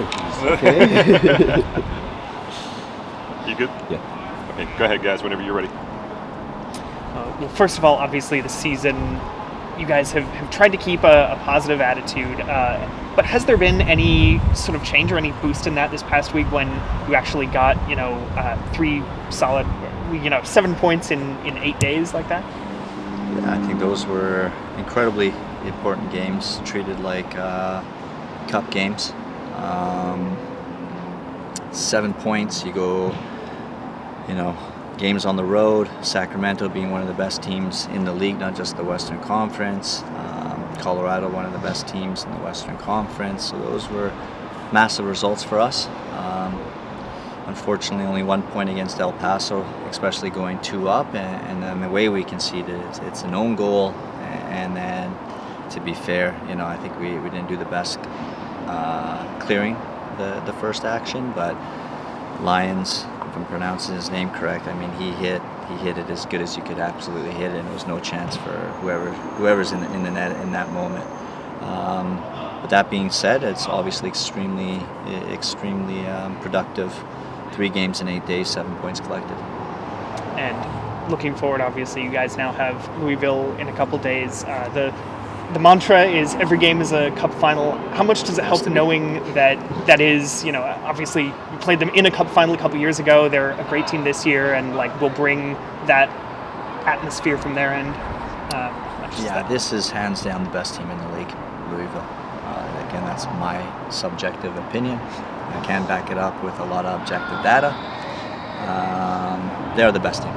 color. Okay. You good? Yeah. Okay, go ahead, guys, whenever you're ready. Well, first of all, obviously the season, you guys have tried to keep a positive attitude, but has there been any sort of change or any boost in that this past week when you actually got, 3 solid, 7 points in 8 days like that? Yeah, I think those were incredibly important games, treated like cup games. 7 points, you go, games on the road, Sacramento being one of the best teams in the league, not just the Western Conference, Colorado, one of the best teams in the Western Conference. So those were massive results for us. Unfortunately, only 1 point against El Paso, especially going 2 up, and then the way we conceded, it's an own goal, and then to be fair, I think we didn't do the best clearing the first action, but Lyons, if I'm pronouncing his name correct, I mean he hit it as good as you could absolutely hit it, and there was no chance for whoever's in the net in that moment. But that being said, it's obviously extremely productive. 3 games in 8 days, 7 points collected. And looking forward, obviously, you guys now have Louisville in a couple days. The mantra is every game is a cup final. How much does it help knowing that is, obviously you played them in a cup final a couple years ago. They're a great team this year, and will bring that atmosphere from their end. This is hands down the best team in the league, Louisville. Again, that's my subjective opinion. I can back it up with a lot of objective data. They're the best team.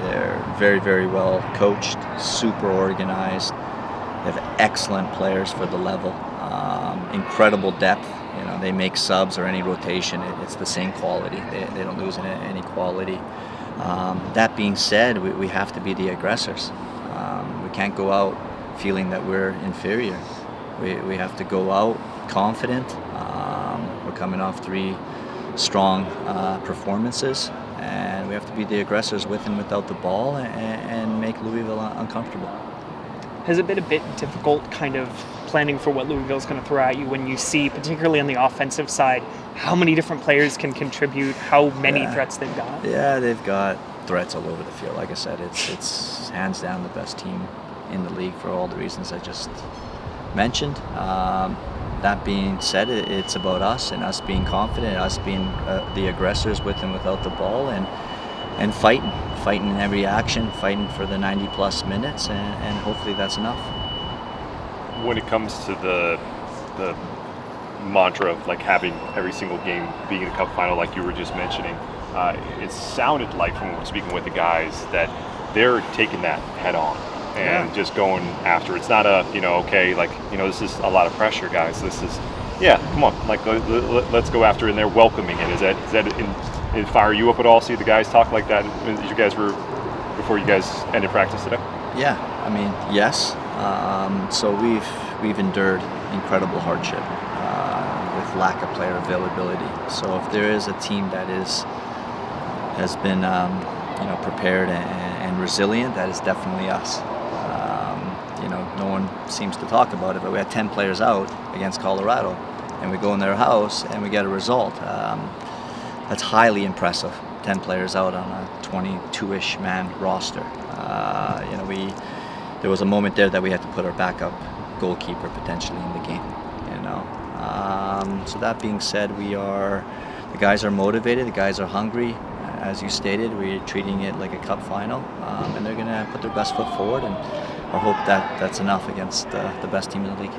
They're very, very well coached, super organized. They have excellent players for the level, incredible depth. They make subs or any rotation, it's the same quality. They don't lose any quality. That being said, we have to be the aggressors. We can't go out feeling that we're inferior. We have to go out confident. We're coming off 3 strong performances, and we have to be the aggressors with and without the ball and make Louisville uncomfortable. Has it been a bit difficult kind of planning for what Louisville's going to throw at you when you see, particularly on the offensive side, how many different players can contribute, how many threats they've got? Yeah, they've got threats all over the field. Like I said, it's hands down the best team in the league for all the reasons I just mentioned. That being said, it's about us and us being confident, us being the aggressors with and without the ball, and fighting in every action, fighting for the 90-plus minutes, and hopefully that's enough. When it comes to the mantra of having every single game being a cup final, like you were just mentioning, it sounded like from speaking with the guys that they're taking that head on and just going after. It's not this is a lot of pressure, guys. This is, come on, let's go after it, and they're welcoming it. Is that fire you up at all? See the guys talk like that as you guys were before you guys ended practice today? Yeah, I mean, yes. So we've endured incredible hardship with lack of player availability. So if there is a team that has been prepared and resilient, that is definitely us. No one seems to talk about it, but we had 10 players out against Colorado, and we go in their house and we get a result. That's highly impressive. 10 players out on a 22-ish man roster. There was a moment there that we had to put our backup goalkeeper potentially in the game. So that being said, the guys are motivated, the guys are hungry. As you stated, we're treating it like a cup final, and they're going to put their best foot forward, and I hope that's enough against the best team in the league.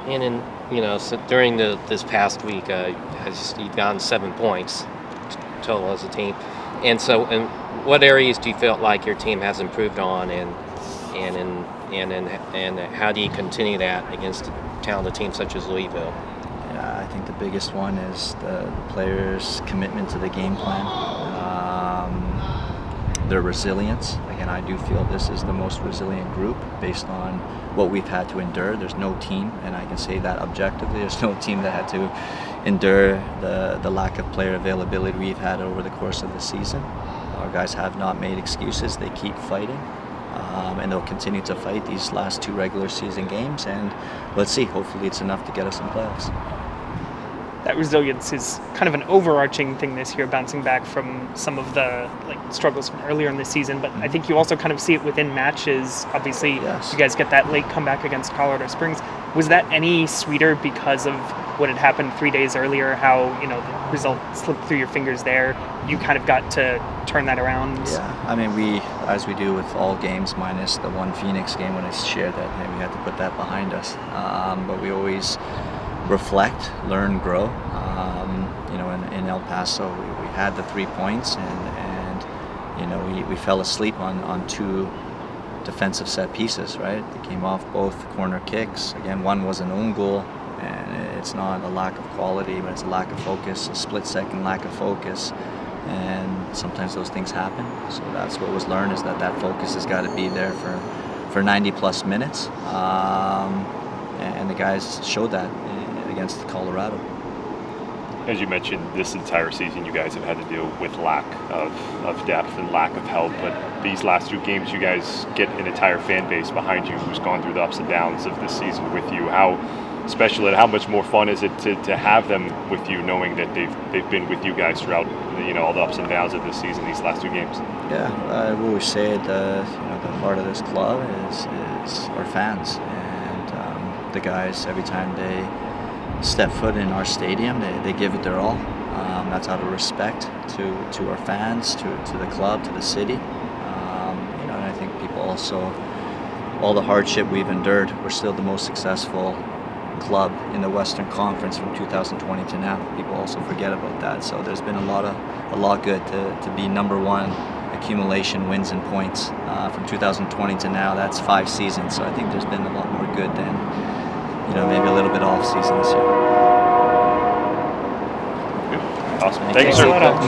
And so during this past week, you've gotten 7 points total as a team, and so in what areas do you feel like your team has improved on, and how do you continue that against a talented team such as Louisville? I think the biggest one is the players' commitment to the game plan, their resilience. Again, I do feel this is the most resilient group based on what we've had to endure. There's no team, and I can say that objectively, there's no team that had to endure the lack of player availability we've had over the course of the season. Our guys have not made excuses. They keep fighting. and they'll continue to fight these last 2 regular season games. And let's see. Hopefully, it's enough to get us in playoffs. That resilience is kind of an overarching thing this year, bouncing back from some of the struggles from earlier in the season. But I think you also kind of see it within matches. Obviously, Yes. you guys get that late comeback against Colorado Springs. Was that any sweeter because of what had happened 3 days earlier? How the result slipped through your fingers there? You kind of got to turn that around. Yeah, I mean, as we do with all games, minus the one Phoenix game when I shared that, hey, we had to put that behind us. But we always reflect, learn, grow. In El Paso, we had the 3 points, and we fell asleep on 2 defensive set pieces. Right, they came off both corner kicks. Again, one was an own goal, and it's not a lack of quality, but it's a lack of focus, a split-second lack of focus. And sometimes those things happen. So that's what was learned, is that focus has got to be there for 90 plus minutes. And the guys showed that against Colorado. As you mentioned, this entire season you guys have had to deal with lack of depth and lack of help. But these last 2 games, you guys get an entire fan base behind you who's gone through the ups and downs of this season with you. How special and how much more fun is it to have them with you, knowing that they've been with you guys throughout all the ups and downs of this season, these last 2 games? Yeah, I've always said the heart of this club is our fans, and the guys, every time they step foot in our stadium, they give it their all. That's out of respect to our fans, to the club, to the city. And I think people also, all the hardship we've endured, we're still the most successful club in the Western Conference from 2020 to now. People also forget about that. So there's been a lot good to be number 1 accumulation wins and points from 2020 to now. That's 5 seasons. So I think there's been a lot more good than maybe a little bit off season this year. Awesome. Thank you, sir.